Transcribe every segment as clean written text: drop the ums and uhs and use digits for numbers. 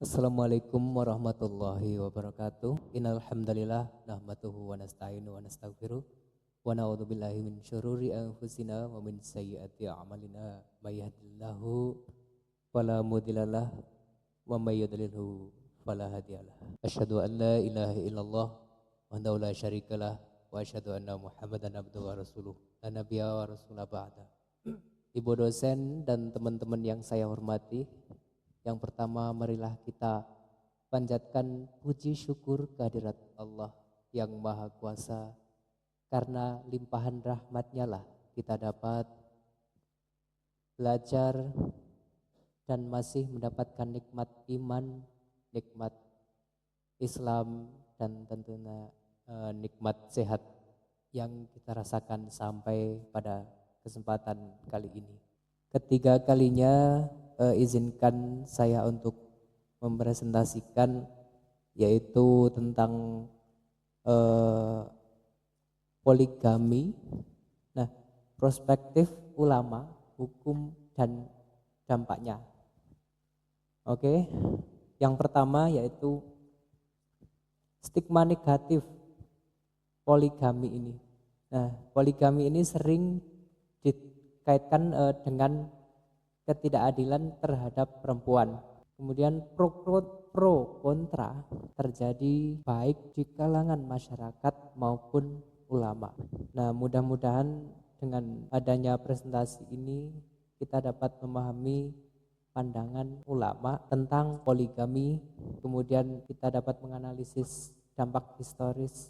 Assalamualaikum warahmatullahi wabarakatuh. Innal hamdalillah nahmaduhu wa nasta'inu wa nastaghfiruh wa na'udzu billahi min syururi anfusina wa min sayyiati a'malina. May yahdihillahu fala mudhillalah wa may yudlilhu fala hadiyalah. Asyhadu an la ilaha illallah wahdahu la syarikalah wa asyhadu anna Muhammadan abduhu wa rasuluh. La nabiyya wa rasula ba'da. Ibu dosen dan teman-teman yang saya hormati, yang pertama, marilah kita panjatkan puji syukur kehadirat Allah yang Maha Kuasa. Karena limpahan rahmat-Nya lah kita dapat belajar dan masih mendapatkan nikmat iman, nikmat Islam, dan tentunya nikmat sehat yang kita rasakan sampai pada kesempatan kali ini. Ketiga kalinya izinkan saya untuk mempresentasikan yaitu tentang poligami. Nah, perspektif ulama, hukum dan dampaknya. Oke, yang pertama yaitu stigma negatif poligami ini. Nah, poligami ini sering dikaitkan dengan ketidakadilan terhadap perempuan. Kemudian pro kontra terjadi baik di kalangan masyarakat maupun ulama. Nah, mudah-mudahan dengan adanya presentasi ini kita dapat memahami pandangan ulama tentang poligami, kemudian kita dapat menganalisis dampak historis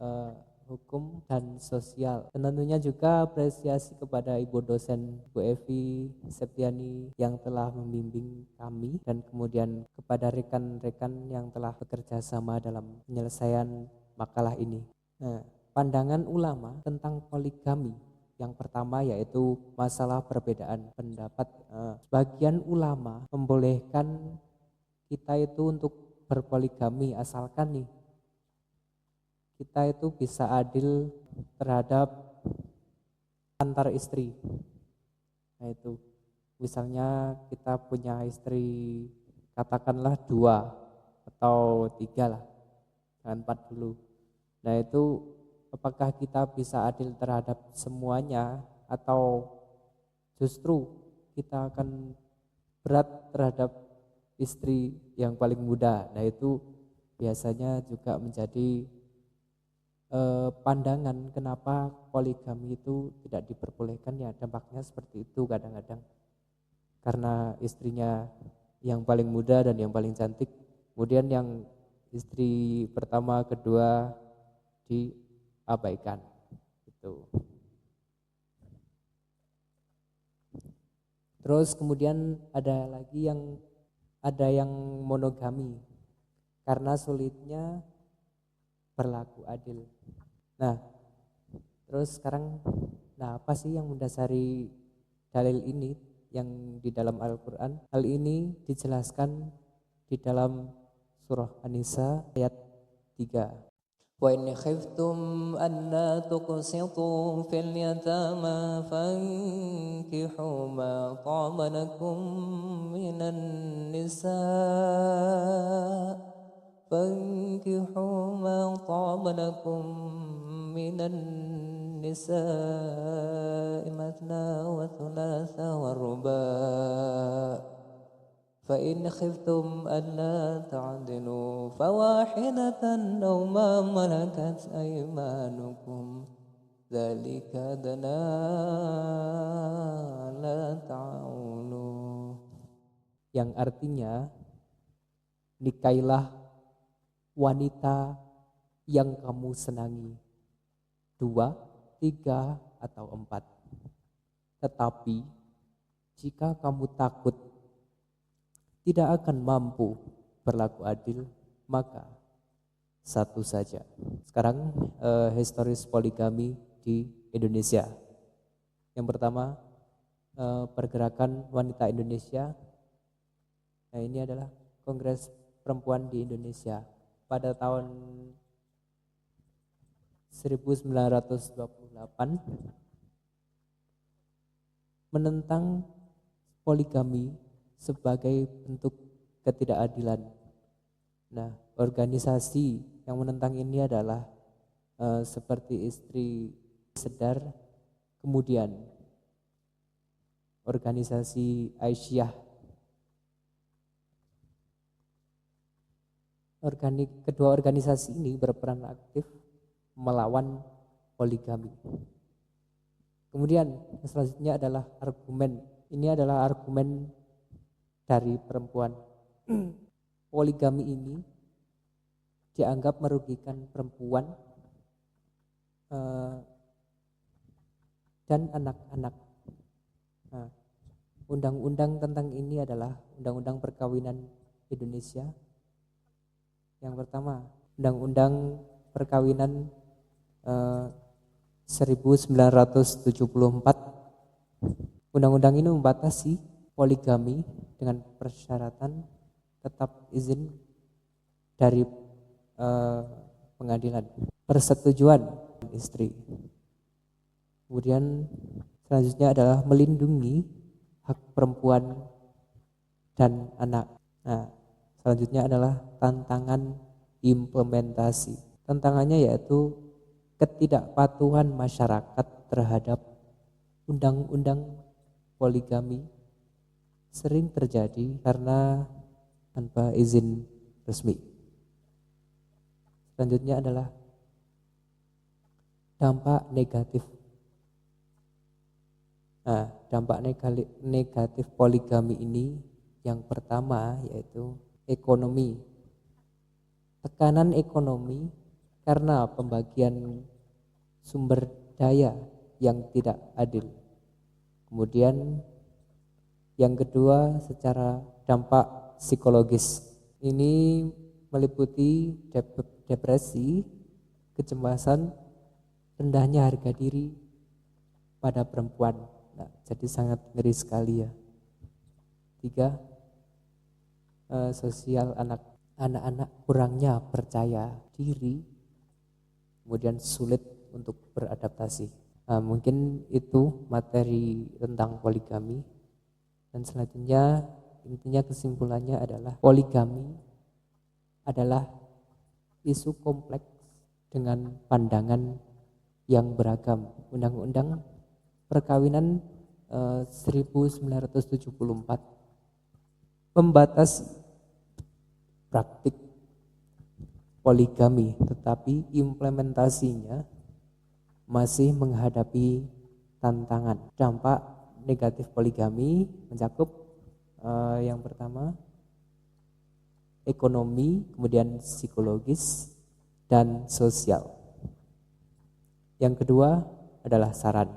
hukum dan sosial. Dan tentunya juga apresiasi kepada Ibu dosen Bu Evi Septiani yang telah membimbing kami, dan kemudian kepada rekan-rekan yang telah bekerja sama dalam penyelesaian makalah ini. Nah, pandangan ulama tentang poligami yang pertama yaitu masalah perbedaan pendapat. Sebagian ulama membolehkan kita itu untuk berpoligami asalkan nih kita itu bisa adil terhadap antar istri. Nah itu, misalnya kita punya istri katakanlah 2 atau 3 lah, jangan 4 dulu. Nah itu apakah kita bisa adil terhadap semuanya atau justru kita akan berat terhadap istri yang paling muda. Nah itu biasanya juga menjadi pandangan kenapa poligami itu tidak diperbolehkan, ya dampaknya seperti itu kadang-kadang karena istrinya yang paling muda dan yang paling cantik, kemudian yang istri pertama kedua diabaikan gitu. Terus kemudian ada yang monogami karena sulitnya berlaku adil. Nah, terus sekarang, apa sih yang mendasari dalil ini yang di dalam Al-Quran? Hal ini dijelaskan di dalam surah An-Nisa ayat 3. Wa in khiftum alla tuqsitu fil yatama fankihu ma taba lakum minan nisa' فانكحوا ما طاب لكم من النساء مثنى وثلاث ورباع فإن خفتم ألا تعدلوا فواحدة أو ما ملكت أيمانكم ذلك أدنى لا تعولوا, yang artinya nikailah wanita yang kamu senangi, 2, 3, atau 4. Tetapi jika kamu takut tidak akan mampu berlaku adil, maka 1 saja. Sekarang historis poligami di Indonesia. Yang pertama, pergerakan wanita Indonesia. Nah, ini adalah Kongres Perempuan di Indonesia pada tahun 1928 menentang poligami sebagai bentuk ketidakadilan. Nah, organisasi yang menentang ini adalah seperti Istri Sedar, kemudian organisasi Aisyah. Kedua organisasi ini berperan aktif melawan poligami. Kemudian selanjutnya adalah argumen. Ini adalah argumen dari perempuan. Poligami ini dianggap merugikan perempuan dan anak-anak. Nah, undang-undang tentang ini adalah Undang-Undang Perkawinan Indonesia. Yang pertama, Undang-Undang Perkawinan 1974. Undang-undang ini membatasi poligami dengan persyaratan tetap izin dari pengadilan, persetujuan istri. Kemudian selanjutnya adalah melindungi hak perempuan dan anak. Nah, selanjutnya adalah tantangan implementasi. Tantangannya yaitu ketidakpatuhan masyarakat terhadap undang-undang poligami sering terjadi karena tanpa izin resmi. Selanjutnya adalah dampak negatif. Nah, dampak negatif poligami ini yang pertama yaitu ekonomi. Tekanan ekonomi karena pembagian sumber daya yang tidak adil. Kemudian yang kedua secara dampak psikologis. Ini meliputi depresi, kecemasan, rendahnya harga diri pada perempuan. Nah, jadi sangat ngeri sekali ya. 3, sosial anak-anak kurangnya percaya diri, kemudian sulit untuk beradaptasi. Nah, mungkin itu materi tentang poligami. Dan selanjutnya intinya kesimpulannya adalah poligami adalah isu kompleks dengan pandangan yang beragam. Undang-Undang Perkawinan 1974 membatasi praktik poligami, tetapi implementasinya masih menghadapi tantangan. Dampak negatif poligami mencakup yang pertama ekonomi, kemudian psikologis dan sosial. Yang kedua adalah saran.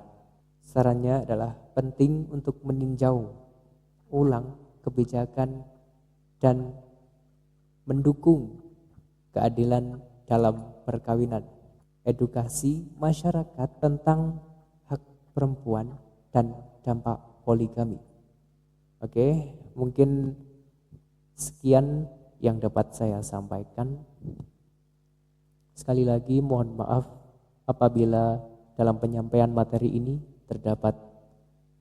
Sarannya adalah penting untuk meninjau ulang kebijakan dan mendukung keadilan dalam perkawinan. Edukasi masyarakat tentang hak perempuan dan dampak poligami. Oke, mungkin sekian yang dapat saya sampaikan. Sekali lagi mohon maaf apabila dalam penyampaian materi ini terdapat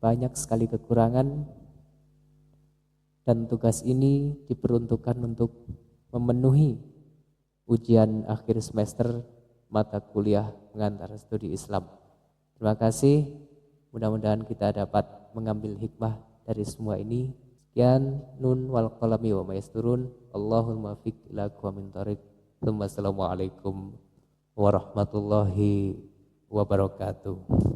banyak sekali kekurangan, dan tugas ini diperuntukkan untuk memenuhi ujian akhir semester mata kuliah pengantar studi Islam. Terima kasih, mudah-mudahan kita dapat mengambil hikmah dari semua ini. Sekian, nun wal qalami wa mayasturun. Allahumma fiq ila aqwamin thariq. Assalamualaikum warahmatullahi wabarakatuh.